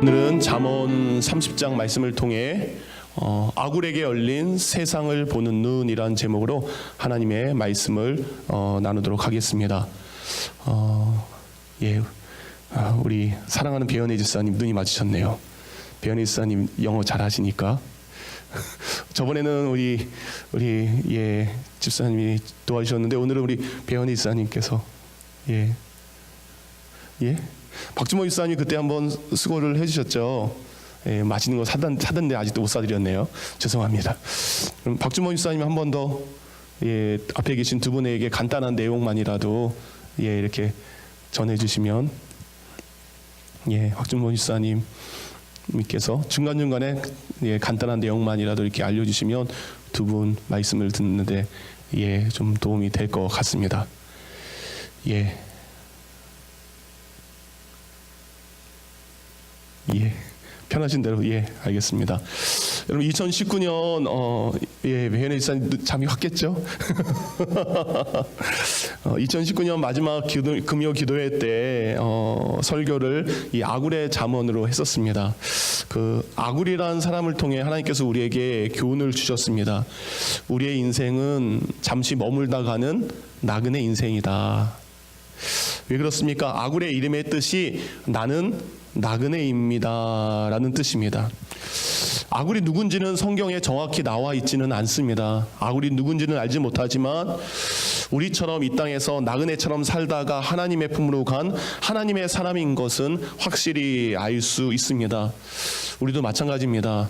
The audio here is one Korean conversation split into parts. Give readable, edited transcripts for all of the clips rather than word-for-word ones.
오늘은 잠언 30장 말씀을 통해 아굴에게 열린 세상을 보는 눈이란 제목으로 하나님의 말씀을 나누도록 하겠습니다. 우리 사랑하는 배현희 집사님 눈이 맞으셨네요. 배현희 집사님 영어 잘하시니까 저번에는 우리 집사님이 도와주셨는데 오늘은 우리 배현희 집사님께서 박주모 집사님이 그때 한번 수고를 해주셨죠. 맛있는 거 사던데 아직도 못 사드렸네요. 죄송합니다. 그럼 박주모 집사님 한 번 더 앞에 계신 두 분에게 간단한 내용만이라도 이렇게 전해주시면 박주모 집사님께서 중간중간에 간단한 내용만이라도 이렇게 알려주시면 두 분 말씀을 듣는데 좀 도움이 될 것 같습니다. 편하신 대로 알겠습니다. 여러분 2019년 배현희 집사님 잠이 확 깼죠? 2019년 마지막 금요 기도회 때 설교를 이 아굴의 잠언으로 했었습니다. 그 아굴이라는 사람을 통해 하나님께서 우리에게 교훈을 주셨습니다. 우리의 인생은 잠시 머물다 가는 나그네 인생이다. 왜 그렇습니까? 아굴의 이름의 뜻이 나는 나그네입니다 라는 뜻입니다. 아굴이 누군지는 성경에 정확히 나와 있지는 않습니다. 아굴이 누군지는 알지 못하지만 우리처럼 이 땅에서 나그네처럼 살다가 하나님의 품으로 간 하나님의 사람인 것은 확실히 알 수 있습니다. 우리도 마찬가지입니다.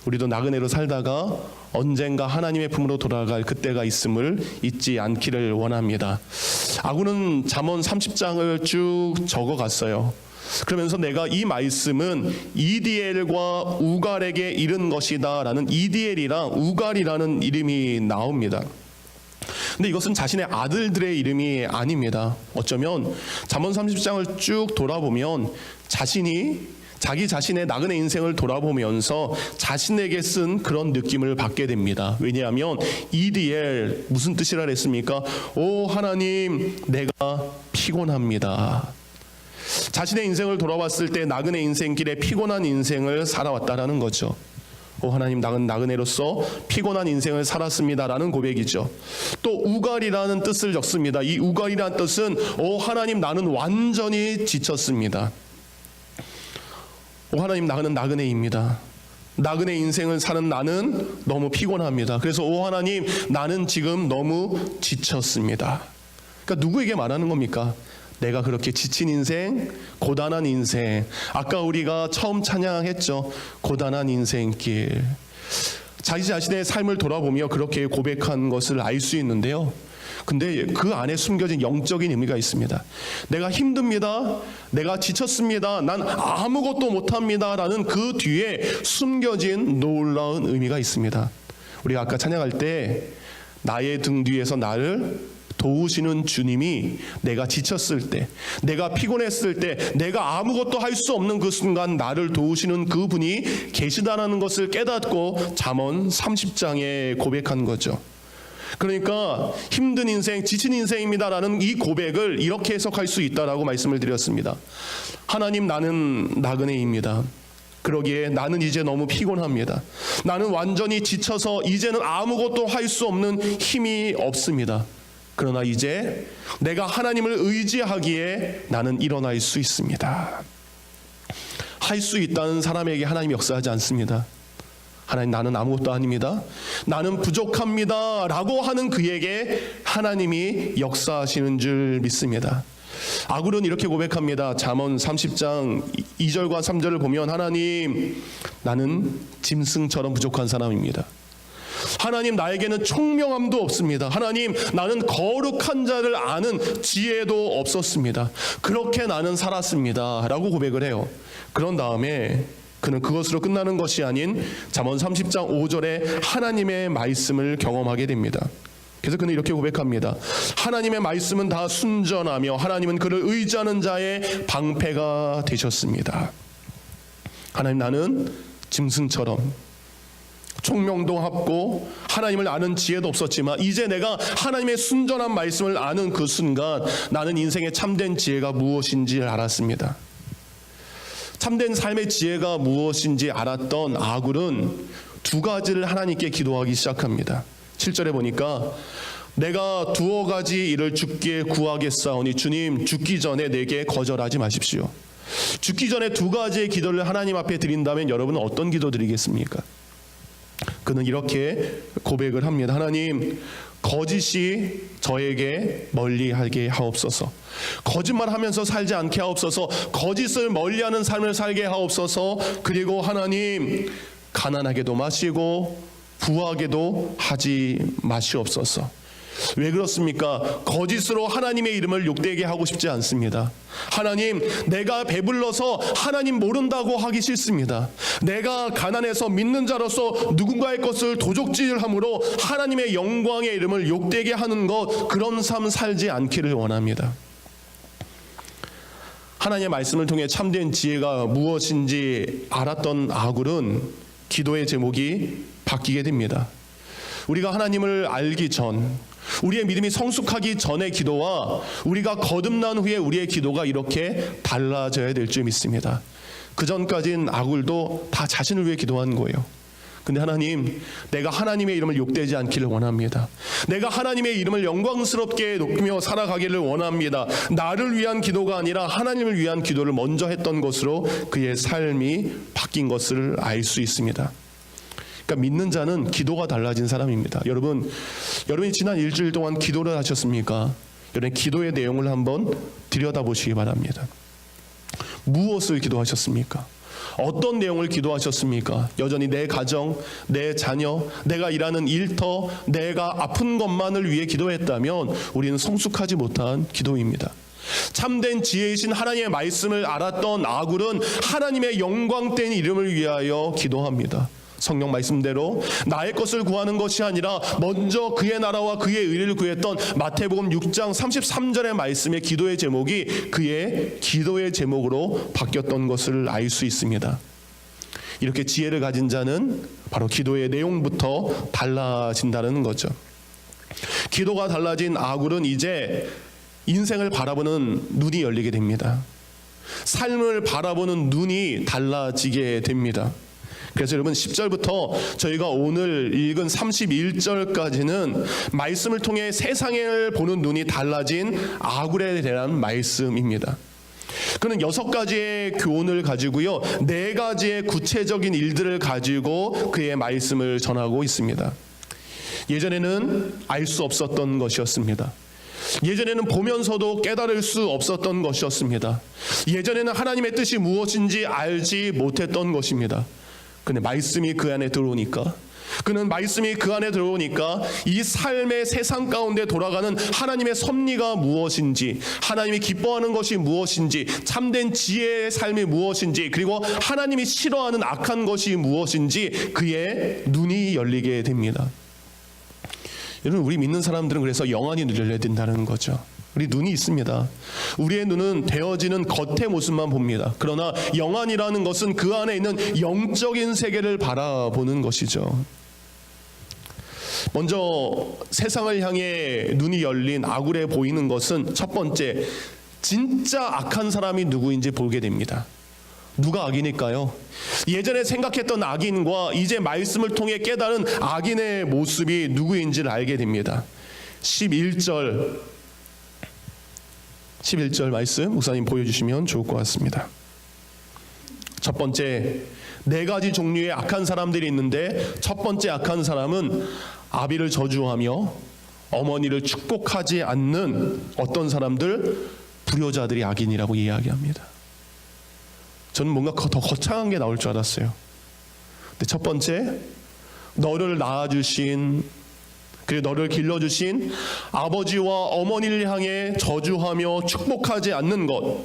우리도 나그네로 살다가 언젠가 하나님의 품으로 돌아갈 그때가 있음을 잊지 않기를 원합니다. 아굴은 잠언 30장을 쭉 적어갔어요. 그러면서 내가 이 말씀은 이디엘과 우갈에게 이른 것이다 라는 이디엘이랑 우갈이라는 이름이 나옵니다. 근데 이것은 자신의 아들들의 이름이 아닙니다. 어쩌면 잠언 30장을 쭉 돌아보면 자기 자신의 나그네 인생을 돌아보면서 자신에게 쓴 그런 느낌을 받게 됩니다. 왜냐하면 이디엘 무슨 뜻이라 했습니까? 오 하나님 내가 피곤합니다. 자신의 인생을 돌아봤을 때 나그네 인생길에 피곤한 인생을 살아왔다라는 거죠. 오 하나님 나는 나그네로서 피곤한 인생을 살았습니다라는 고백이죠. 또 우갈이라는 뜻을 적습니다. 이 우갈이라는 뜻은 오 하나님 나는 완전히 지쳤습니다. 오 하나님 나는 나그네입니다. 나그네 인생을 사는 나는 너무 피곤합니다. 그래서 오 하나님 나는 지금 너무 지쳤습니다. 그러니까 누구에게 말하는 겁니까? 내가 그렇게 지친 인생, 고단한 인생, 아까 우리가 처음 찬양했죠. 고단한 인생길. 자기 자신의 삶을 돌아보며 그렇게 고백한 것을 알 수 있는데요. 근데 그 안에 숨겨진 영적인 의미가 있습니다. 내가 힘듭니다. 내가 지쳤습니다. 난 아무것도 못합니다. 라는 그 뒤에 숨겨진 놀라운 의미가 있습니다. 우리가 아까 찬양할 때 나의 등 뒤에서 나를 도우시는 주님이 내가 지쳤을 때, 내가 피곤했을 때, 내가 아무것도 할 수 없는 그 순간 나를 도우시는 그분이 계시다라는 것을 깨닫고 잠언 30장에 고백한 거죠. 그러니까 힘든 인생, 지친 인생입니다라는 이 고백을 이렇게 해석할 수 있다라고 말씀을 드렸습니다. 하나님 나는 나그네입니다. 그러기에 나는 이제 너무 피곤합니다. 나는 완전히 지쳐서 이제는 아무것도 할 수 없는 힘이 없습니다. 그러나 이제 내가 하나님을 의지하기에 나는 일어날 수 있습니다. 할 수 있다는 사람에게 하나님이 역사하지 않습니다. 하나님 나는 아무것도 아닙니다. 나는 부족합니다 라고 하는 그에게 하나님이 역사하시는 줄 믿습니다. 아굴은 이렇게 고백합니다. 잠언 30장 2절과 3절을 보면 하나님 나는 짐승처럼 부족한 사람입니다. 하나님 나에게는 총명함도 없습니다. 하나님 나는 거룩한 자를 아는 지혜도 없었습니다. 그렇게 나는 살았습니다 라고 고백을 해요. 그런 다음에 그는 그것으로 끝나는 것이 아닌 잠언 30장 5절에 하나님의 말씀을 경험하게 됩니다. 그래서 그는 이렇게 고백합니다. 하나님의 말씀은 다 순전하며 하나님은 그를 의지하는 자의 방패가 되셨습니다. 하나님 나는 짐승처럼 총명도 없고 하나님을 아는 지혜도 없었지만 이제 내가 하나님의 순전한 말씀을 아는 그 순간 나는 인생의 참된 지혜가 무엇인지 알았습니다. 참된 삶의 지혜가 무엇인지 알았던 아굴은 두 가지를 하나님께 기도하기 시작합니다. 7절에 보니까 내가 두어 가지 일을 주께 구하겠사오니 주님 죽기 전에 내게 거절하지 마십시오. 죽기 전에 두 가지의 기도를 하나님 앞에 드린다면 여러분은 어떤 기도 드리겠습니까? 그는 이렇게 고백을 합니다. 하나님, 거짓이 저에게 멀리하게 하옵소서. 거짓말하면서 살지 않게 하옵소서. 거짓을 멀리하는 삶을 살게 하옵소서. 그리고 하나님, 가난하게도 마시고 부하게도 하지 마시옵소서. 왜 그렇습니까? 거짓으로 하나님의 이름을 욕되게 하고 싶지 않습니다. 하나님, 내가 배불러서 하나님 모른다고 하기 싫습니다. 내가 가난해서 믿는 자로서 누군가의 것을 도적질함으로 하나님의 영광의 이름을 욕되게 하는 것, 그런 삶 살지 않기를 원합니다. 하나님의 말씀을 통해 참된 지혜가 무엇인지 알았던 아굴은 기도의 제목이 바뀌게 됩니다. 우리가 하나님을 알기 전, 우리의 믿음이 성숙하기 전의 기도와 우리가 거듭난 후에 우리의 기도가 이렇게 달라져야 될 줄 믿습니다. 그 전까지는 아굴도 다 자신을 위해 기도한 거예요. 근데 하나님, 내가 하나님의 이름을 욕되지 않기를 원합니다. 내가 하나님의 이름을 영광스럽게 높이며 살아가기를 원합니다. 나를 위한 기도가 아니라 하나님을 위한 기도를 먼저 했던 것으로 그의 삶이 바뀐 것을 알 수 있습니다. 그러니까 믿는 자는 기도가 달라진 사람입니다. 여러분이 지난 일주일 동안 기도를 하셨습니까? 여러분 기도의 내용을 한번 들여다보시기 바랍니다. 무엇을 기도하셨습니까? 어떤 내용을 기도하셨습니까? 여전히 내 가정, 내 자녀, 내가 일하는 일터, 내가 아픈 것만을 위해 기도했다면 우리는 성숙하지 못한 기도입니다. 참된 지혜이신 하나님의 말씀을 알았던 아굴은 하나님의 영광된 이름을 위하여 기도합니다. 성경 말씀대로 나의 것을 구하는 것이 아니라 먼저 그의 나라와 그의 의를 구했던 마태복음 6장 33절의 말씀의 기도의 제목이 그의 기도의 제목으로 바뀌었던 것을 알 수 있습니다. 이렇게 지혜를 가진 자는 바로 기도의 내용부터 달라진다는 거죠. 기도가 달라진 아굴은 이제 인생을 바라보는 눈이 열리게 됩니다. 삶을 바라보는 눈이 달라지게 됩니다. 그래서 여러분 10절부터 저희가 오늘 읽은 31절까지는 말씀을 통해 세상을 보는 눈이 달라진 아굴에 대한 말씀입니다. 그는 6가지의 교훈을 가지고요, 4가지의 구체적인 일들을 가지고 그의 말씀을 전하고 있습니다. 예전에는 알 수 없었던 것이었습니다. 예전에는 보면서도 깨달을 수 없었던 것이었습니다. 예전에는 하나님의 뜻이 무엇인지 알지 못했던 것입니다. 근데 말씀이 그 안에 들어오니까, 그는 말씀이 그 안에 들어오니까 이 삶의 세상 가운데 돌아가는 하나님의 섭리가 무엇인지, 하나님이 기뻐하는 것이 무엇인지, 참된 지혜의 삶이 무엇인지, 그리고 하나님이 싫어하는 악한 것이 무엇인지 그의 눈이 열리게 됩니다. 여러분, 우리 믿는 사람들은 그래서 영안이 열려야 된다는 거죠. 우리 눈이 있습니다. 우리의 눈은 되어지는 겉의 모습만 봅니다. 그러나 영안이라는 것은 그 안에 있는 영적인 세계를 바라보는 것이죠. 먼저 세상을 향해 눈이 열린 아굴에 보이는 것은 첫 번째, 진짜 악한 사람이 누구인지 보게 됩니다. 누가 악인일까요? 예전에 생각했던 악인과 이제 말씀을 통해 깨달은 악인의 모습이 누구인지를 알게 됩니다. 11절 말씀 목사님 보여주시면 좋을 것 같습니다. 첫 번째, 4가지 종류의 악한 사람들이 있는데 첫 번째 악한 사람은 아비를 저주하며 어머니를 축복하지 않는 어떤 사람들, 불효자들이 악인이라고 이야기합니다. 저는 뭔가 더 거창한 게 나올 줄 알았어요. 근데 첫 번째, 너를 낳아주신, 그리고 너를 길러주신 아버지와 어머니를 향해 저주하며 축복하지 않는 것,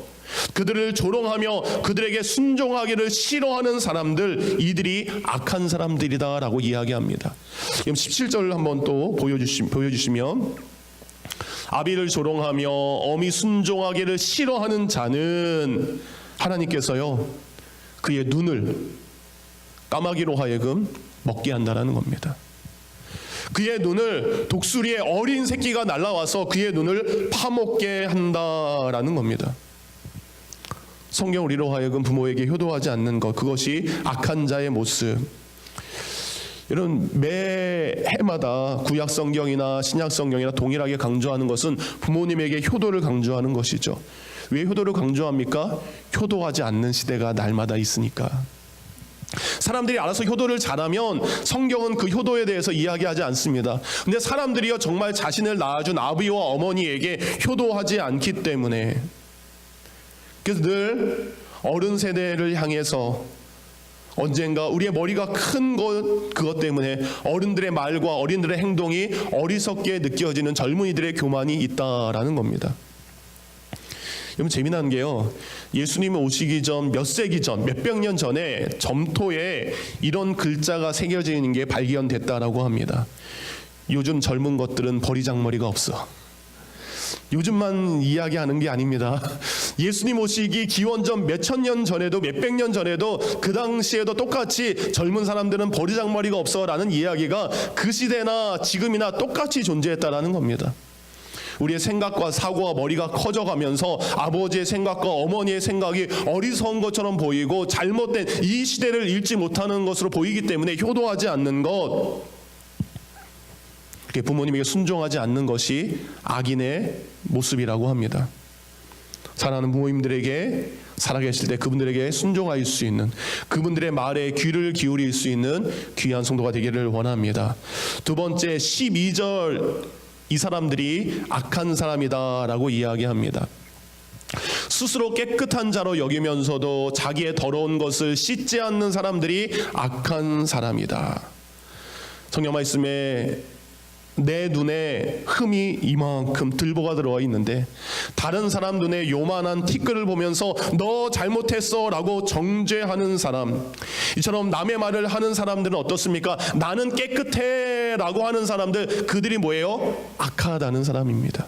그들을 조롱하며 그들에게 순종하기를 싫어하는 사람들, 이들이 악한 사람들이다라고 이야기합니다. 그럼 17절을 한번 또 보여주시면, 아비를 조롱하며 어미 순종하기를 싫어하는 자는 하나님께서요, 그의 눈을 까마귀로 하여금 먹게 한다라는 겁니다. 그의 눈을, 독수리의 어린 새끼가 날아와서 그의 눈을 파먹게 한다라는 겁니다. 성경 우리로 하여금 부모에게 효도하지 않는 것, 그것이 악한 자의 모습. 이런 매 해마다 구약 성경이나 신약 성경이나 동일하게 강조하는 것은 부모님에게 효도를 강조하는 것이죠. 왜 효도를 강조합니까? 효도하지 않는 시대가 날마다 있으니까. 사람들이 알아서 효도를 잘하면 성경은 그 효도에 대해서 이야기하지 않습니다. 근데 사람들이요 정말 자신을 낳아준 아버지와 어머니에게 효도하지 않기 때문에, 그래서 늘 어른 세대를 향해서 언젠가 우리의 머리가 큰 그것 때문에 어른들의 말과 어린들의 행동이 어리석게 느껴지는 젊은이들의 교만이 있다라는 겁니다. 여러분 재미난 게요, 예수님이 오시기 전 몇 세기 전, 몇백 년 전에 점토에 이런 글자가 새겨져 있는 게 발견됐다라고 합니다. 요즘 젊은 것들은 버리장머리가 없어. 요즘만 이야기하는 게 아닙니다. 예수님 오시기 기원전 몇천 년 전에도 몇백 년 전에도 그 당시에도 똑같이 젊은 사람들은 버리장머리가 없어라는 이야기가 그 시대나 지금이나 똑같이 존재했다라는 겁니다. 우리의 생각과 사고와 머리가 커져가면서 아버지의 생각과 어머니의 생각이 어리석은 것처럼 보이고 잘못된 이 시대를 읽지 못하는 것으로 보이기 때문에 효도하지 않는 것, 부모님에게 순종하지 않는 것이 악인의 모습이라고 합니다. 사랑하는 부모님들에게 살아계실 때 그분들에게 순종할 수 있는, 그분들의 말에 귀를 기울일 수 있는 귀한 성도가 되기를 원합니다. 두 번째 12절, 이 사람들이 악한 사람이다라고 이야기합니다. 스스로 깨끗한 자로 여기면서도 자기의 더러운 것을 씻지 않는 사람들이 악한 사람이다. 성경 말씀에 내 눈에 흠이 이만큼 들보가 들어와 있는데 다른 사람 눈에 요만한 티끌을 보면서 너 잘못했어 라고 정죄하는 사람, 이처럼 남의 말을 하는 사람들은 어떻습니까? 나는 깨끗해 라고 하는 사람들, 그들이 뭐예요? 악하다는 사람입니다.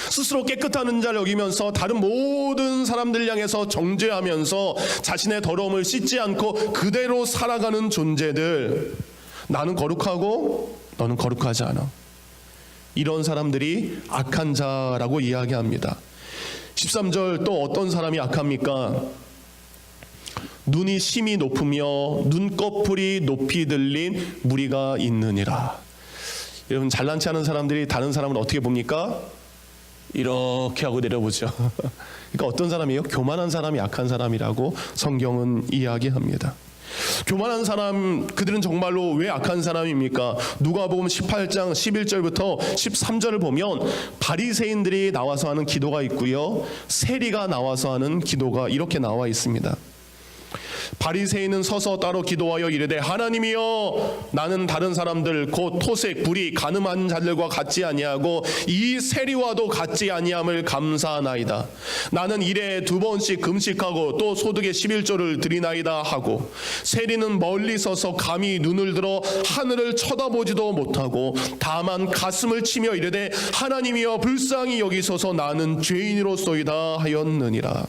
스스로 깨끗한 자를 여기면서 다른 모든 사람들 향해서 정죄하면서 자신의 더러움을 씻지 않고 그대로 살아가는 존재들, 나는 거룩하고 너는 거룩하지 않아. 이런 사람들이 악한 자라고 이야기합니다. 13절 또 어떤 사람이 악합니까? 눈이 심히 높으며 눈꺼풀이 높이 들린 무리가 있느니라. 여러분 잘난치 않은 사람들이 다른 사람을 어떻게 봅니까? 이렇게 하고 내려보죠. 그러니까 어떤 사람이에요? 교만한 사람이 악한 사람이라고 성경은 이야기합니다. 교만한 사람, 그들은 정말로 왜 악한 사람입니까? 누가복음 18장 11절부터 13절을 보면 바리새인들이 나와서 하는 기도가 있고요, 세리가 나와서 하는 기도가 이렇게 나와 있습니다. 바리새인은 서서 따로 기도하여 이르되 하나님이여, 나는 다른 사람들 곧 토색, 불의, 간음한 자들과 같지 아니하고 이 세리와도 같지 아니함을 감사하나이다. 나는 일에 2번씩 금식하고 또 소득의 11조를 드리나이다 하고, 세리는 멀리 서서 감히 눈을 들어 하늘을 쳐다보지도 못하고 다만 가슴을 치며 이르되 하나님이여 불쌍히 여기소서 나는 죄인이로소이다 하였느니라.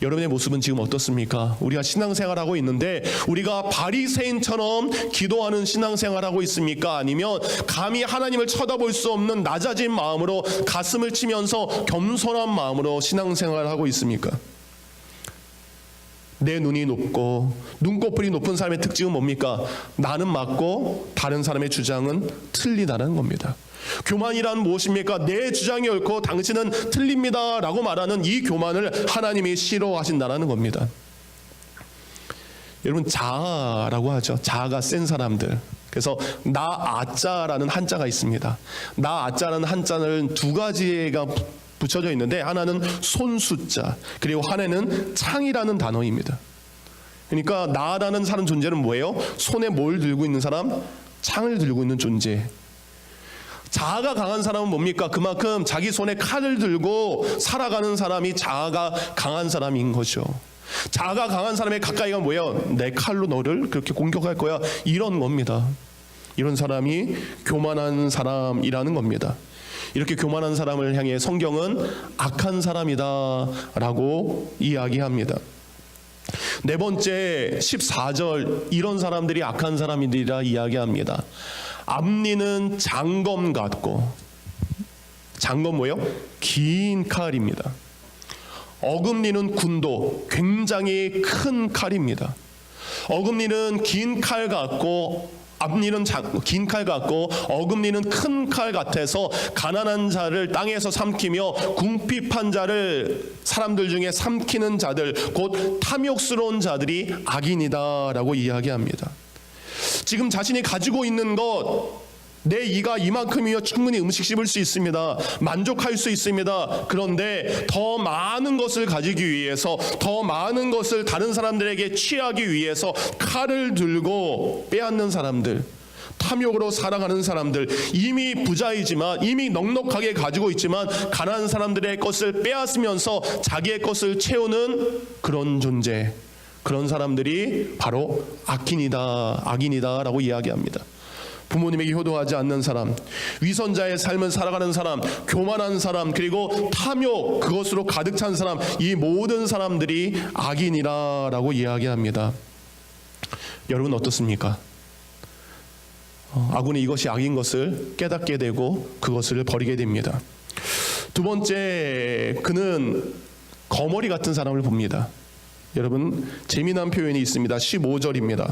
여러분의 모습은 지금 어떻습니까? 우리가 신앙생활하고 있는데 우리가 바리새인처럼 기도하는 신앙생활하고 있습니까? 아니면 감히 하나님을 쳐다볼 수 없는 낮아진 마음으로 가슴을 치면서 겸손한 마음으로 신앙생활하고 있습니까? 내 눈이 높고 눈꺼풀이 높은 사람의 특징은 뭡니까? 나는 맞고 다른 사람의 주장은 틀리다는 겁니다. 교만이란 무엇입니까? 내 주장이 옳고 당신은 틀립니다 라고 말하는 이 교만을 하나님이 싫어하신다는 겁니다. 여러분 자아라고 하죠. 자아가 센 사람들. 그래서 나아자라는 한자가 있습니다. 나아자라는 한자는 두 가지가 붙여져 있는데 하나는 손수자, 그리고 하나는 창이라는 단어입니다. 그러니까 나라는 사람 존재는 뭐예요? 손에 뭘 들고 있는 사람? 창을 들고 있는 존재. 자아가 강한 사람은 뭡니까? 그만큼 자기 손에 칼을 들고 살아가는 사람이 자아가 강한 사람인 거죠. 자아가 강한 사람의 가까이가 뭐예요? 내 칼로 너를 그렇게 공격할 거야, 이런 겁니다. 이런 사람이 교만한 사람이라는 겁니다. 이렇게 교만한 사람을 향해 성경은 악한 사람이다 라고 이야기합니다. 네 번째 14절, 이런 사람들이 악한 사람이라 이야기합니다. 앞니는 장검 같고, 장검 뭐예요? 긴 칼입니다. 어금니는 군도, 굉장히 큰 칼입니다. 어금니는 긴 칼 같고 앞니는 긴 칼 같고 어금니는 큰 칼 같아서 가난한 자를 땅에서 삼키며 궁핍한 자를 사람들 중에 삼키는 자들, 곧 탐욕스러운 자들이 악인이다라고 이야기합니다. 지금 자신이 가지고 있는 것, 내 이가 이만큼이면 충분히 음식 씹을 수 있습니다. 만족할 수 있습니다. 그런데 더 많은 것을 가지기 위해서, 더 많은 것을 다른 사람들에게 취하기 위해서 칼을 들고 빼앗는 사람들, 탐욕으로 살아가는 사람들, 이미 부자이지만, 이미 넉넉하게 가지고 있지만 가난한 사람들의 것을 빼앗으면서 자기의 것을 채우는 그런 존재, 그런 사람들이 바로 악인이다라고 이야기합니다. 부모님에게 효도하지 않는 사람, 위선자의 삶을 살아가는 사람, 교만한 사람, 그리고 탐욕, 그것으로 가득 찬 사람, 이 모든 사람들이 악인이라고 이야기합니다. 여러분 어떻습니까? 아군이 이것이 악인 것을 깨닫게 되고 그것을 버리게 됩니다. 두 번째, 그는 거머리 같은 사람을 봅니다. 여러분, 재미난 표현이 있습니다. 15절입니다.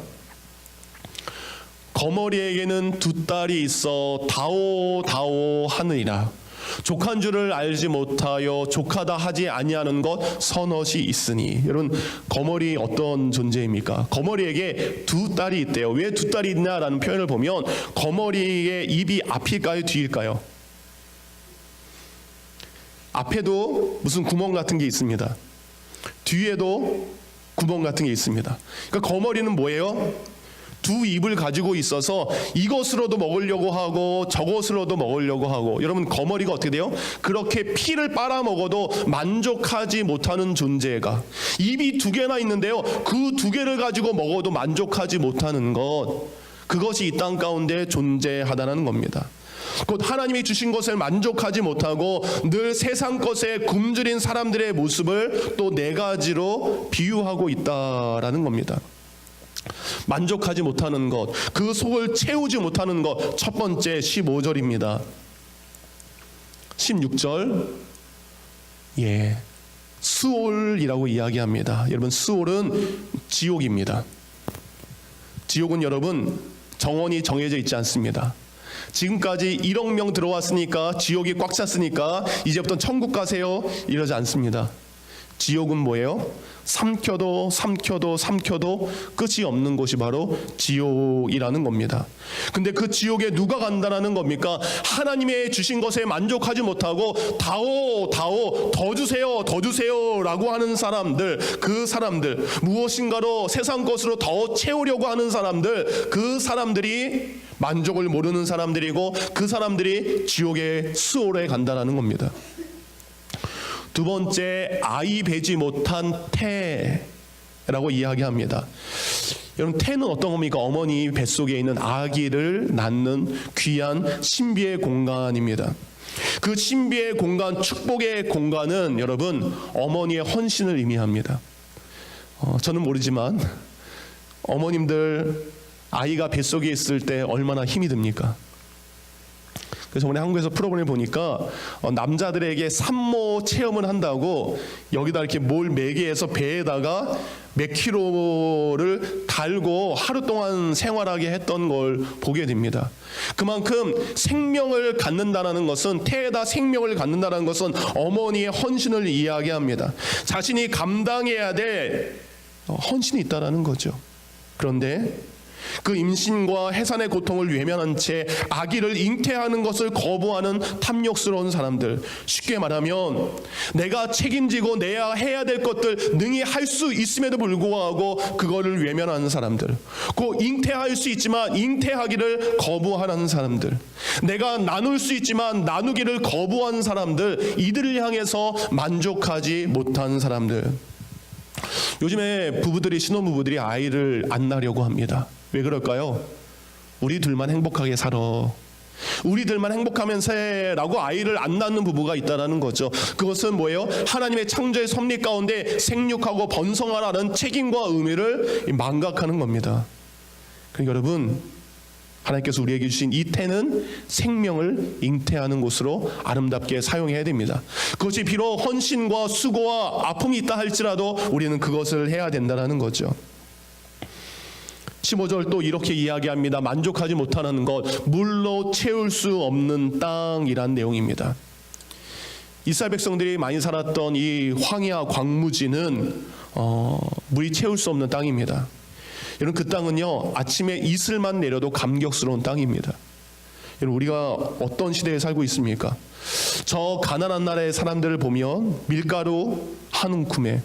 거머리에게는 두 딸이 있어 다오 하느니라. 족한 줄을 알지 못하여 족하다 하지 아니하는 것 서넛이 있으니. 여러분, 거머리 어떤 존재입니까? 거머리에게 두 딸이 있대요. 왜 두 딸이 있냐라는 표현을 보면 거머리의 입이 앞일까요, 뒤일까요? 앞에도 무슨 구멍 같은 게 있습니다. 뒤에도 구멍 같은 게 있습니다. 그러니까 거머리는 뭐예요? 두 입을 가지고 있어서 이것으로도 먹으려고 하고 저것으로도 먹으려고 하고. 여러분, 거머리가 어떻게 돼요? 그렇게 피를 빨아먹어도 만족하지 못하는 존재가, 입이 두 개나 있는데요, 그 두 개를 가지고 먹어도 만족하지 못하는 것, 그것이 이 땅 가운데 존재하다는 겁니다. 곧 하나님이 주신 것을 만족하지 못하고 늘 세상 것에 굶주린 사람들의 모습을 또 네 가지로 비유하고 있다라는 겁니다. 만족하지 못하는 것, 그 속을 채우지 못하는 것. 첫 번째 15절입니다. 16절, 수올이라고 이야기합니다. 여러분, 수올은 지옥입니다. 지옥은 여러분 정원이 정해져 있지 않습니다. 지금까지 1억 명 들어왔으니까, 지옥이 꽉 찼으니까 이제부터 천국 가세요, 이러지 않습니다. 지옥은 뭐예요? 삼켜도 끝이 없는 곳이 바로 지옥이라는 겁니다. 근데 그 지옥에 누가 간다라는 겁니까? 하나님의 주신 것에 만족하지 못하고 다오 더 주세요 라고 하는 사람들, 그 사람들, 무엇인가로 세상 것으로 더 채우려고 하는 사람들, 그 사람들이 만족을 모르는 사람들이고 그 사람들이 지옥의 수올에 간다라는 겁니다. 두 번째, 아이 베지 못한 태라고 이야기합니다. 여러분, 태는 어떤 겁니까? 어머니 뱃속에 있는 아기를 낳는 귀한 신비의 공간입니다. 그 신비의 공간, 축복의 공간은 여러분 어머니의 헌신을 의미합니다. 저는 모르지만 어머님들 아이가 뱃속에 있을 때 얼마나 힘이 듭니까? 그래서 오늘 한국에서 프로그램을 보니까 남자들에게 산모 체험을 한다고 여기다 이렇게 뭘 매개해서 배에다가 몇 킬로를 달고 하루 동안 생활하게 했던 걸 보게 됩니다. 그만큼 생명을 갖는다는 것은, 태에다 생명을 갖는다는 것은 어머니의 헌신을 이야기합니다. 자신이 감당해야 될 헌신이 있다는 거죠. 그런데 그 임신과 해산의 고통을 외면한 채 아기를 잉태하는 것을 거부하는 탐욕스러운 사람들, 쉽게 말하면 내가 책임지고 내야 해야 될 것들 능히 할 수 있음에도 불구하고 그거를 외면하는 사람들, 그 잉태할 수 있지만 잉태하기를 거부하는 사람들, 내가 나눌 수 있지만 나누기를 거부하는 사람들, 이들을 향해서 만족하지 못한 사람들. 요즘에 신혼부부들이 아이를 안 낳으려고 합니다. 왜 그럴까요? 우리들만 행복하게 살아, 우리들만 행복하면서 해라고 아이를 안 낳는 부부가 있다는 거죠. 그것은 뭐예요? 하나님의 창조의 섭리 가운데 생육하고 번성하라는 책임과 의미를 망각하는 겁니다. 그러니까 여러분, 하나님께서 우리에게 주신 이 태는 생명을 잉태하는 곳으로 아름답게 사용해야 됩니다. 그것이 비록 헌신과 수고와 아픔이 있다 할지라도 우리는 그것을 해야 된다는 거죠. 15절 또 이렇게 이야기합니다. 만족하지 못하는 것, 물로 채울 수 없는 땅이란 내용입니다. 이스라엘 백성들이 많이 살았던 이 황야 광무지는 물이 채울 수 없는 땅입니다. 여러분, 그 땅은요, 아침에 이슬만 내려도 감격스러운 땅입니다. 여러분, 우리가 어떤 시대에 살고 있습니까? 저 가난한 나라의 사람들을 보면 밀가루 한 움큼에,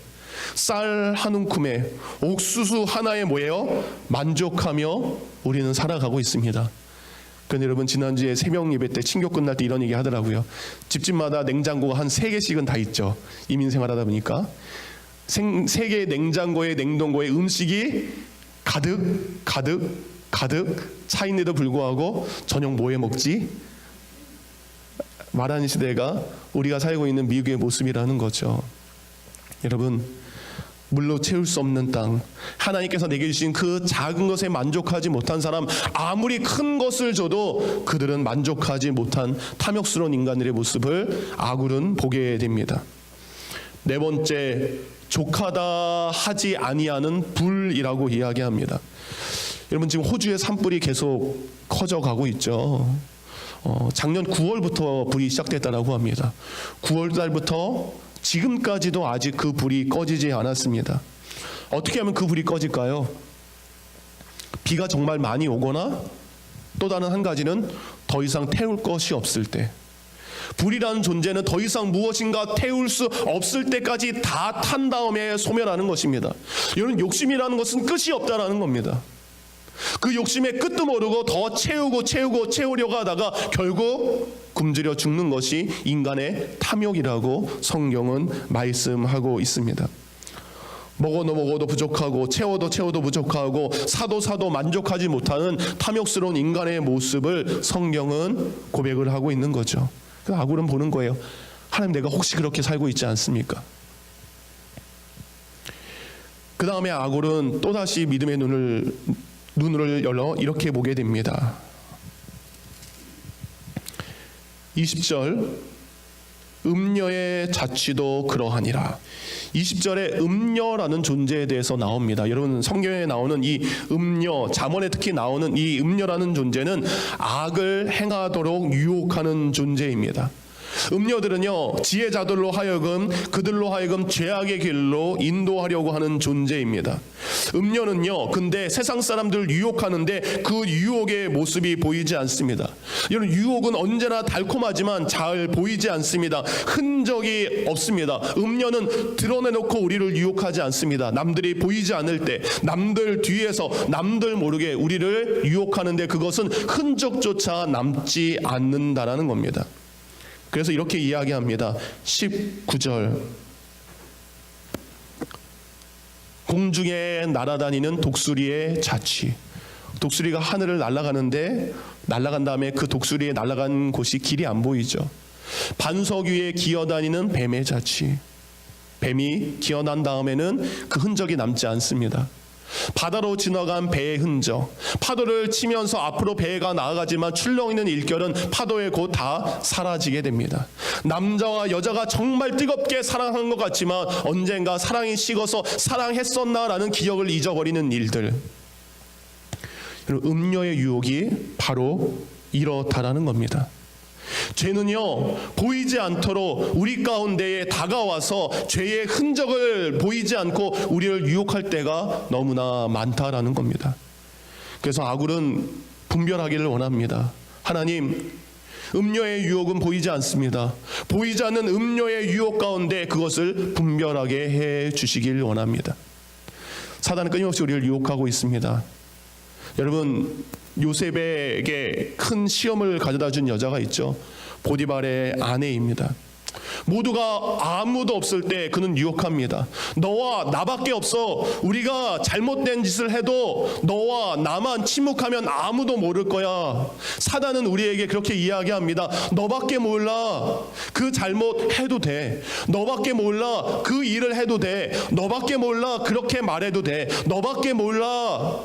쌀 한 움큼에, 옥수수 하나에 뭐예요? 만족하며 우리는 살아가고 있습니다. 그런데 여러분, 지난주에 새벽 예배 때 친교 끝날 때 이런 얘기 하더라고요. 집집마다 냉장고가 한 3개씩은 다 있죠. 이민생활하다 보니까 3개의 냉장고에 냉동고에 음식이 가득 차인데도 불구하고 저녁 뭐해 먹지? 말하는 시대가 우리가 살고 있는 미국의 모습이라는 거죠. 여러분, 물로 채울 수 없는 땅, 하나님께서 내게 주신 그 작은 것에 만족하지 못한 사람, 아무리 큰 것을 줘도 그들은 만족하지 못한 탐욕스러운 인간들의 모습을 아굴은 보게 됩니다. 네 번째, 족하다 하지 아니하는 불이라고 이야기합니다. 여러분, 지금 호주의 산불이 계속 커져가고 있죠. 작년 9월부터 불이 시작됐다고 합니다. 9월 달부터 지금까지도 아직 그 불이 꺼지지 않았습니다. 어떻게 하면 그 불이 꺼질까요? 비가 정말 많이 오거나, 또 다른 한 가지는 더 이상 태울 것이 없을 때, 불이라는 존재는 더 이상 무엇인가 태울 수 없을 때까지 다 탄 다음에 소멸하는 것입니다. 여러분, 욕심이라는 것은 끝이 없다라는 겁니다. 그 욕심의 끝도 모르고 더 채우려고 하다가 결국 굶주려 죽는 것이 인간의 탐욕이라고 성경은 말씀하고 있습니다. 먹어도 부족하고 채워도 부족하고 사도 만족하지 못하는 탐욕스러운 인간의 모습을 성경은 고백을 하고 있는 거죠. 아굴은 보는 거예요. 하나님, 내가 혹시 그렇게 살고 있지 않습니까? 그 다음에 아굴은 또다시 믿음의 눈을 열어 이렇게 보게 됩니다. 20절, 음녀의 자취도 그러하니라. 20절에 음녀라는 존재에 대해서 나옵니다. 여러분, 성경에 나오는 이 음녀, 잠언에 특히 나오는 이 음녀라는 존재는 악을 행하도록 유혹하는 존재입니다. 음녀들은요, 지혜자들로 하여금 그들로 하여금 죄악의 길로 인도하려고 하는 존재입니다. 음녀는요, 근데 세상 사람들을 유혹하는데 그 유혹의 모습이 보이지 않습니다. 여러분, 유혹은 언제나 달콤하지만 잘 보이지 않습니다. 흔적이 없습니다. 음녀는 드러내놓고 우리를 유혹하지 않습니다. 남들이 보이지 않을 때, 남들 뒤에서 남들 모르게 우리를 유혹하는데 그것은 흔적조차 남지 않는다라는 겁니다. 그래서 이렇게 이야기합니다. 19절, 공중에 날아다니는 독수리의 자취. 독수리가 하늘을 날아가는데 날아간 다음에 그 독수리에 날아간 곳이 길이 안 보이죠. 반석 위에 기어다니는 뱀의 자취. 뱀이 기어난 다음에는 그 흔적이 남지 않습니다. 바다로 지나간 배의 흔적, 파도를 치면서 앞으로 배가 나아가지만 출렁이는 일결은 파도에 곧 다 사라지게 됩니다. 남자와 여자가 정말 뜨겁게 사랑한 것 같지만 언젠가 사랑이 식어서 사랑했었나라는 기억을 잊어버리는 일들. 음녀의 유혹이 바로 이렇다라는 겁니다. 죄는요, 보이지 않도록 우리 가운데에 다가와서 죄의 흔적을 보이지 않고 우리를 유혹할 때가 너무나 많다라는 겁니다. 그래서 아굴은 분별하기를 원합니다. 하나님, 음녀의 유혹은 보이지 않습니다. 보이지 않는 음녀의 유혹 가운데 그것을 분별하게 해 주시길 원합니다. 사단은 끊임없이 우리를 유혹하고 있습니다. 여러분, 요셉에게 큰 시험을 가져다 준 여자가 있죠. 보디발의 아내입니다. 모두가 아무도 없을 때 그는 유혹합니다. 너와 나밖에 없어. 우리가 잘못된 짓을 해도 너와 나만 침묵하면 아무도 모를 거야. 사단은 우리에게 그렇게 이야기합니다. 너밖에 몰라. 그 잘못 해도 돼. 너밖에 몰라. 그 일을 해도 돼. 너밖에 몰라. 그렇게 말해도 돼. 너밖에 몰라.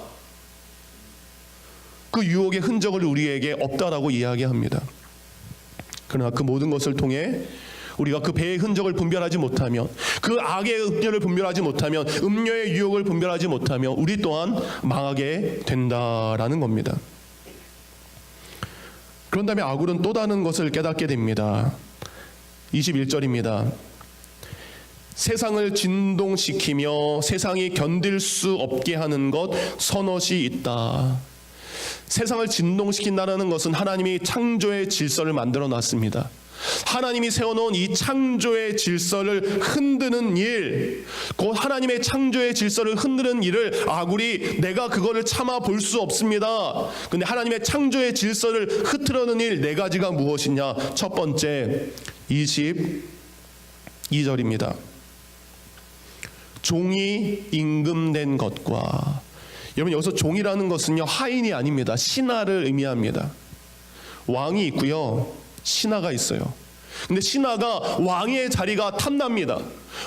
그 유혹의 흔적을 우리에게 없다라고 이야기합니다. 그러나 그 모든 것을 통해 우리가 그 배의 흔적을 분별하지 못하면, 그 악의 음료를 분별하지 못하면, 음료의 유혹을 분별하지 못하면 우리 또한 망하게 된다라는 겁니다. 그런 다음에 아굴은 또 다른 것을 깨닫게 됩니다. 21절입니다. 세상을 진동시키며 세상이 견딜 수 없게 하는 것 선엇이 있다. 세상을 진동시킨다는 것은 하나님이 창조의 질서를 만들어 놨습니다. 하나님이 세워놓은 이 창조의 질서를 흔드는 일, 곧 하나님의 창조의 질서를 흔드는 일을 아굴이 내가 그거를 참아 볼 수 없습니다. 근데 하나님의 창조의 질서를 흐트러는 일 네 가지가 무엇이냐? 첫 번째 22절입니다. 종이 임금된 것과, 여러분 여기서 종이라는 것은요 하인이 아닙니다. 신하를 의미합니다. 왕이 있고요, 신하가 있어요. 근데 신하가 왕의 자리가 탐납니다.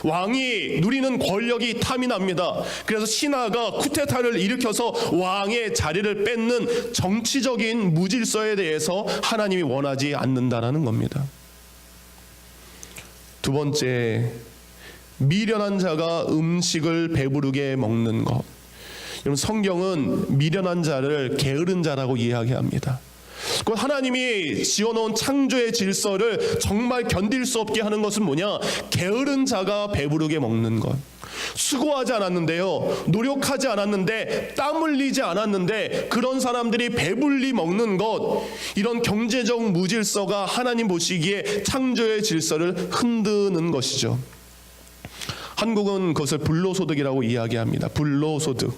왕이 누리는 권력이 탐이 납니다. 그래서 신하가 쿠데타를 일으켜서 왕의 자리를 뺏는 정치적인 무질서에 대해서 하나님이 원하지 않는다라는 겁니다. 두 번째, 미련한 자가 음식을 배부르게 먹는 것. 여러분 성경은 미련한 자를 게으른 자라고 이야기합니다. 곧 하나님이 지어놓은 창조의 질서를 정말 견딜 수 없게 하는 것은 뭐냐? 게으른 자가 배부르게 먹는 것. 수고하지 않았는데요, 노력하지 않았는데, 땀 흘리지 않았는데 그런 사람들이 배불리 먹는 것, 이런 경제적 무질서가 하나님 보시기에 창조의 질서를 흔드는 것이죠. 한국은 그것을 불로소득이라고 이야기합니다. 불로소득.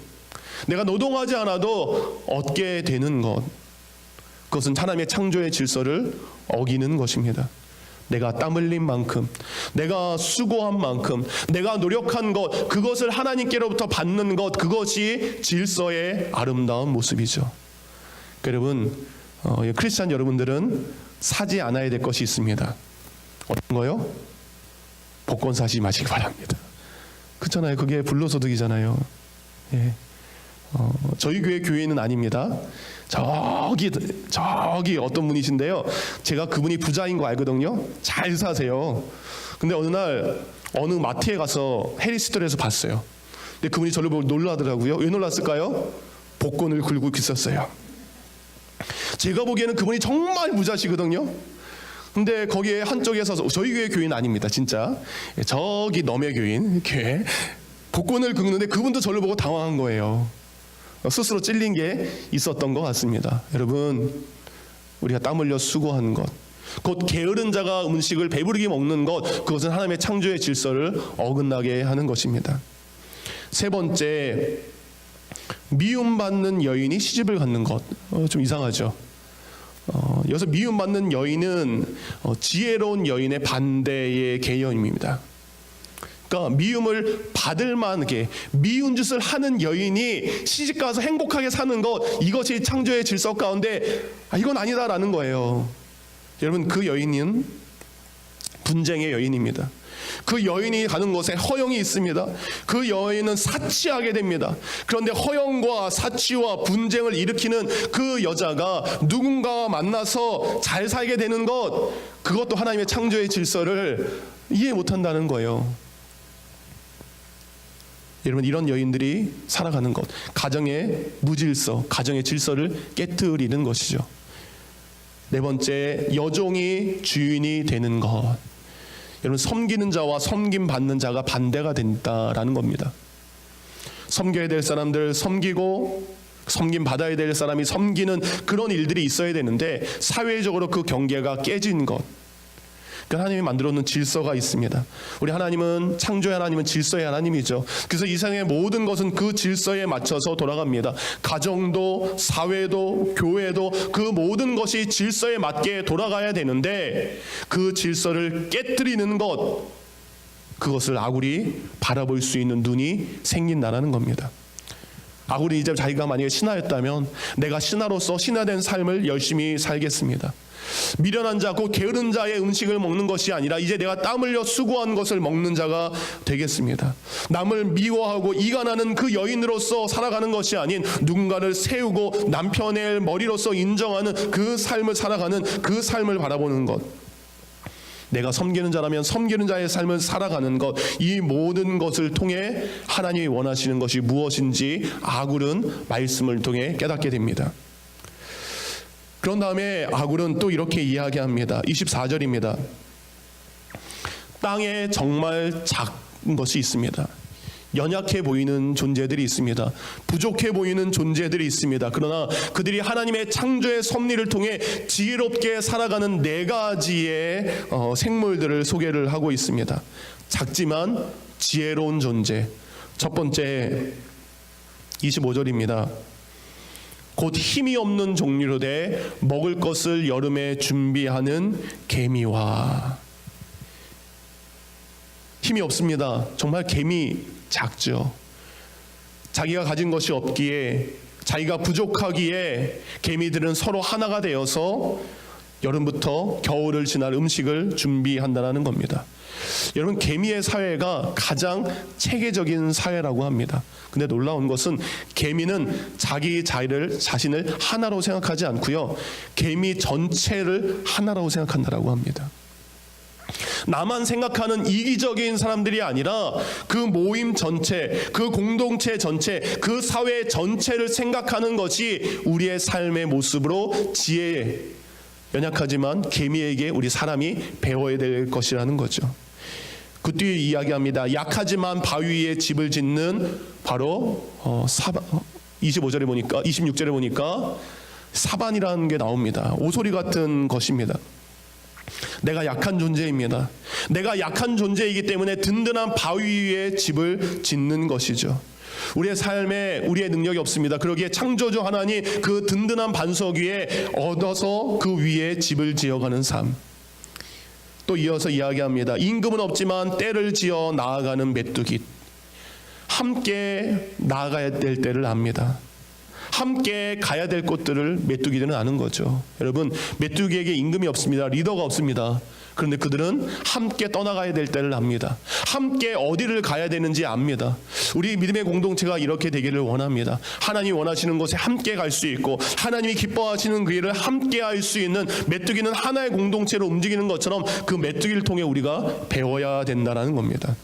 내가 노동하지 않아도 얻게 되는 것, 그것은 하나님의 창조의 질서를 어기는 것입니다. 내가 땀 흘린 만큼, 내가 수고한 만큼, 내가 노력한 것, 그것을 하나님께로부터 받는 것, 그것이 질서의 아름다운 모습이죠. 여러분, 크리스찬 여러분들은 사지 않아야 될 것이 있습니다. 어떤 거요? 복권 사지 마시기 바랍니다. 그렇잖아요. 그게 불로소득이잖아요. 예. 저희 교회 교인은 아닙니다. 저기 어떤 분이신데요, 제가 그분이 부자인 거 알거든요. 잘 사세요. 근데 어느 날 어느 마트에 가서 해리스토리에서 봤어요. 근데 그분이 저를 보고 놀라더라고요. 왜 놀랐을까요? 복권을 긁고 있었어요. 제가 보기에는 그분이 정말 부자시거든요. 근데 거기에 한쪽에서, 저희 교회 교인 아닙니다, 진짜. 저기 너의 교인 교회 복권을 긁는데 그분도 저를 보고 당황한 거예요. 스스로 찔린 게 있었던 것 같습니다. 여러분, 우리가 땀 흘려 수고한 것, 곧 게으른 자가 음식을 배부르게 먹는 것, 그것은 하나님의 창조의 질서를 어긋나게 하는 것입니다. 세 번째, 미움받는 여인이 시집을 갖는 것. 좀 이상하죠. 여기서 미움받는 여인은 지혜로운 여인의 반대의 개념입니다. 그러니까 미움을 받을 만하게, 미운 짓을 하는 여인이 시집가서 행복하게 사는 것, 이것이 창조의 질서 가운데 이건 아니다라는 거예요. 여러분, 그 여인은 분쟁의 여인입니다. 그 여인이 가는 곳에 허영이 있습니다. 그 여인은 사치하게 됩니다. 그런데 허영과 사치와 분쟁을 일으키는 그 여자가 누군가와 만나서 잘 살게 되는 것, 그것도 하나님의 창조의 질서를 이해 못한다는 거예요. 여러분, 이런 여인들이 살아가는 것, 가정의 무질서, 가정의 질서를 깨트리는 것이죠. 네 번째, 여종이 주인이 되는 것. 여러분, 섬기는 자와 섬김받는 자가 반대가 된다라는 겁니다. 섬겨야 될 사람들 섬기고, 섬김받아야 될 사람이 섬기는 그런 일들이 있어야 되는데, 사회적으로 그 경계가 깨진 것. 그러니까 하나님이 만들어 놓은 질서가 있습니다. 우리 하나님은, 창조의 하나님은 질서의 하나님이죠. 그래서 이 세상의 모든 것은 그 질서에 맞춰서 돌아갑니다. 가정도, 사회도, 교회도, 그 모든 것이 질서에 맞게 돌아가야 되는데, 그 질서를 깨트리는 것, 그것을 아굴이 바라볼 수 있는 눈이 생긴다는 겁니다. 아굴이 이제 자기가 만약에 신하였다면, 내가 신하로서 신하된 삶을 열심히 살겠습니다. 미련한 자, 곧 게으른 자의 음식을 먹는 것이 아니라 이제 내가 땀 흘려 수고한 것을 먹는 자가 되겠습니다. 남을 미워하고 이간하는 그 여인으로서 살아가는 것이 아닌 누군가를 세우고 남편의 머리로서 인정하는 그 삶을 살아가는 그 삶을 바라보는 것. 내가 섬기는 자라면 섬기는 자의 삶을 살아가는 것, 이 모든 것을 통해 하나님이 원하시는 것이 무엇인지 아굴은 말씀을 통해 깨닫게 됩니다. 그런 다음에 아굴은 또 이렇게 이야기합니다. 24절입니다. 땅에 정말 작은 것이 있습니다. 연약해 보이는 존재들이 있습니다. 부족해 보이는 존재들이 있습니다. 그러나 그들이 하나님의 창조의 섭리를 통해 지혜롭게 살아가는 네 가지의 생물들을 소개를 하고 있습니다. 작지만 지혜로운 존재. 첫 번째 25절입니다. 곧 힘이 없는 종류로 돼 먹을 것을 여름에 준비하는 개미와. 힘이 없습니다. 정말 개미 작죠. 자기가 가진 것이 없기에, 자기가 부족하기에 개미들은 서로 하나가 되어서 여름부터 겨울을 지날 음식을 준비한다는 겁니다. 여러분, 개미의 사회가 가장 체계적인 사회라고 합니다. 근데 놀라운 것은 개미는 자기 자신을 하나로 생각하지 않고요, 개미 전체를 하나라고 생각한다고 합니다. 나만 생각하는 이기적인 사람들이 아니라 그 모임 전체, 그 공동체 전체, 그 사회 전체를 생각하는 것이 우리의 삶의 모습으로 지혜에 연약하지만 개미에게 우리 사람이 배워야 될 것이라는 거죠. 그 뒤에 이야기합니다. 약하지만 바위 위에 집을 짓는 바로 25절에 보니까, 26절에 보니까 사반이라는 게 나옵니다. 오소리 같은 것입니다. 내가 약한 존재입니다. 내가 약한 존재이기 때문에 든든한 바위 위에 집을 짓는 것이죠. 우리의 삶에 우리의 능력이 없습니다. 그러기에 창조주 하나님 그 든든한 반석 위에 얻어서 그 위에 집을 지어가는 삶. 또 이어서 이야기합니다. 임금은 없지만 때를 지어 나아가는 메뚜기. 함께 나아가야 될 때를 압니다. 함께 가야 될 곳들을 메뚜기들은 아는 거죠. 여러분, 메뚜기에게 임금이 없습니다. 리더가 없습니다. 그런데 그들은 함께 떠나가야 될 때를 압니다. 함께 어디를 가야 되는지 압니다. 우리 믿음의 공동체가 이렇게 되기를 원합니다. 하나님이 원하시는 곳에 함께 갈 수 있고, 하나님이 기뻐하시는 그 일을 함께 할 수 있는, 메뚜기는 하나의 공동체로 움직이는 것처럼 그 메뚜기를 통해 우리가 배워야 된다는 겁니다.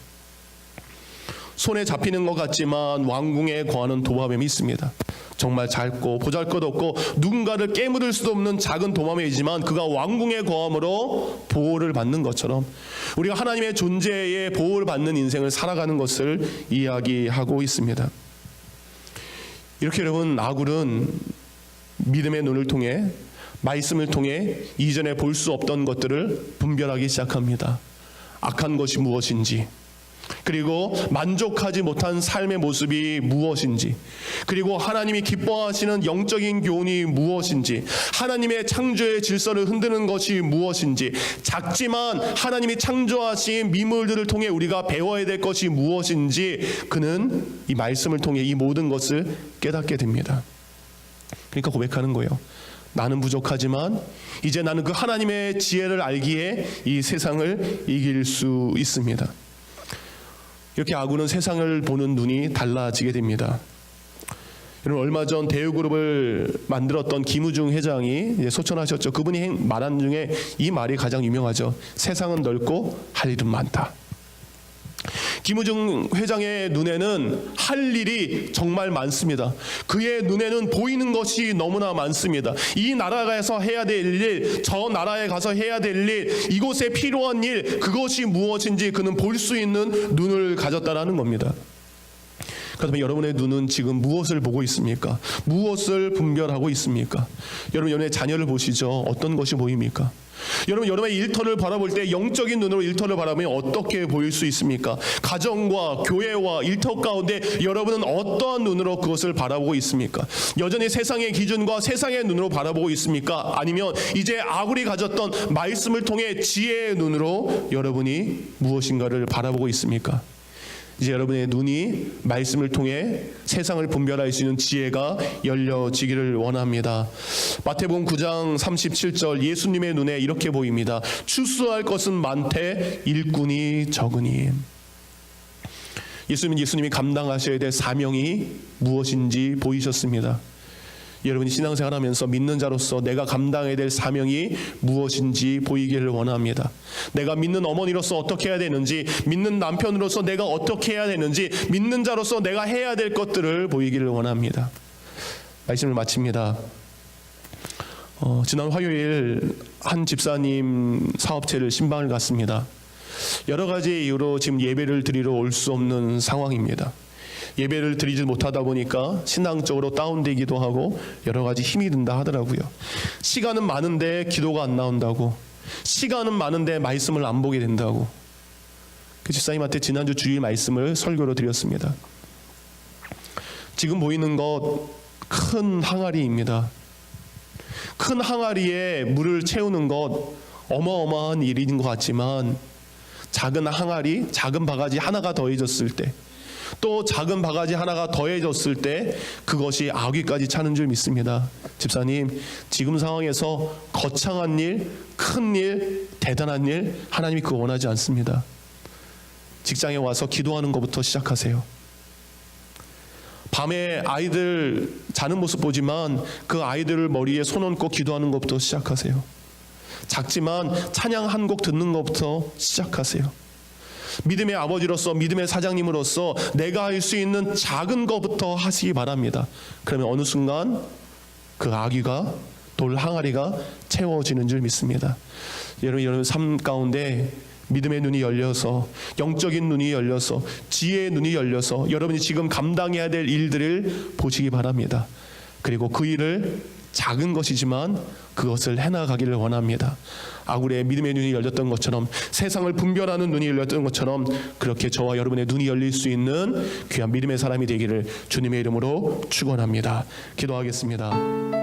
손에 잡히는 것 같지만 왕궁에 거하는 도마뱀이 있습니다. 정말 작고 보잘것없고 누군가를 깨물을 수도 없는 작은 도마뱀이지만 그가 왕궁에 거함으로 보호를 받는 것처럼 우리가 하나님의 존재에 보호를 받는 인생을 살아가는 것을 이야기하고 있습니다. 이렇게 여러분, 아굴은 믿음의 눈을 통해, 말씀을 통해 이전에 볼 수 없던 것들을 분별하기 시작합니다. 악한 것이 무엇인지, 그리고 만족하지 못한 삶의 모습이 무엇인지, 그리고 하나님이 기뻐하시는 영적인 교훈이 무엇인지, 하나님의 창조의 질서를 흔드는 것이 무엇인지, 작지만 하나님이 창조하신 미물들을 통해 우리가 배워야 될 것이 무엇인지 그는 이 말씀을 통해 이 모든 것을 깨닫게 됩니다. 그러니까 고백하는 거예요. 나는 부족하지만 이제 나는 그 하나님의 지혜를 알기에 이 세상을 이길 수 있습니다. 이렇게 아굴은 세상을 보는 눈이 달라지게 됩니다. 여러분, 얼마 전 대우그룹을 만들었던 김우중 회장이 소천하셨죠. 그분이 말한 중에 이 말이 가장 유명하죠. 세상은 넓고 할 일은 많다. 김우중 회장의 눈에는 할 일이 정말 많습니다. 그의 눈에는 보이는 것이 너무나 많습니다. 이 나라에서 해야 될 일, 저 나라에 가서 해야 될 일, 이곳에 필요한 일, 그것이 무엇인지 그는 볼 수 있는 눈을 가졌다라는 겁니다. 그렇다면 여러분의 눈은 지금 무엇을 보고 있습니까? 무엇을 분별하고 있습니까? 여러분의 자녀를 보시죠. 어떤 것이 보입니까? 여러분의 일터를 바라볼 때 영적인 눈으로 일터를 바라보면 어떻게 보일 수 있습니까? 가정과 교회와 일터 가운데 여러분은 어떠한 눈으로 그것을 바라보고 있습니까? 여전히 세상의 기준과 세상의 눈으로 바라보고 있습니까? 아니면 이제 아굴이 가졌던 말씀을 통해 지혜의 눈으로 여러분이 무엇인가를 바라보고 있습니까? 이제 여러분의 눈이 말씀을 통해 세상을 분별할 수 있는 지혜가 열려지기를 원합니다. 마태복음 9장 37절 예수님의 눈에 이렇게 보입니다. 추수할 것은 많되 일꾼이 적으니. 예수님이 감당하셔야 될 사명이 무엇인지 보이셨습니다. 여러분이 신앙생활하면서 믿는 자로서 내가 감당해야 될 사명이 무엇인지 보이기를 원합니다. 내가 믿는 어머니로서 어떻게 해야 되는지, 믿는 남편으로서 내가 어떻게 해야 되는지, 믿는 자로서 내가 해야 될 것들을 보이기를 원합니다. 말씀을 마칩니다. 지난 화요일 한 집사님 사업체를 신방을 갔습니다. 여러 가지 이유로 지금 예배를 드리러 올 수 없는 상황입니다. 예배를 드리지 못하다 보니까 신앙적으로 다운되기도 하고 여러 가지 힘이 든다 하더라고요. 시간은 많은데 기도가 안 나온다고, 시간은 많은데 말씀을 안 보게 된다고. 그 집사님한테 지난주 주일 말씀을 설교로 드렸습니다. 지금 보이는 것 큰 항아리입니다. 큰 항아리에 물을 채우는 것 어마어마한 일인 것 같지만, 작은 항아리, 작은 바가지 하나가 더해졌을 때, 또 작은 바가지 하나가 더해졌을 때 그것이 아귀까지 차는 줄 믿습니다. 집사님, 지금 상황에서 거창한 일, 큰 일, 대단한 일, 하나님이 그거 원하지 않습니다. 직장에 와서 기도하는 것부터 시작하세요. 밤에 아이들 자는 모습 보지만 그 아이들을 머리에 손 얹고 기도하는 것부터 시작하세요. 작지만 찬양 한 곡 듣는 것부터 시작하세요. 믿음의 아버지로서, 믿음의 사장님으로서 내가 할 수 있는 작은 것부터 하시기 바랍니다. 그러면 어느 순간 그 아귀가, 돌 항아리가 채워지는 줄 믿습니다. 여러분 삶 가운데 믿음의 눈이 열려서, 영적인 눈이 열려서, 지혜의 눈이 열려서 여러분이 지금 감당해야 될 일들을 보시기 바랍니다. 그리고 그 일을 작은 것이지만 그것을 해나가기를 원합니다. 아굴의 믿음의 눈이 열렸던 것처럼, 세상을 분별하는 눈이 열렸던 것처럼, 그렇게 저와 여러분의 눈이 열릴 수 있는 귀한 믿음의 사람이 되기를 주님의 이름으로 축원합니다. 기도하겠습니다.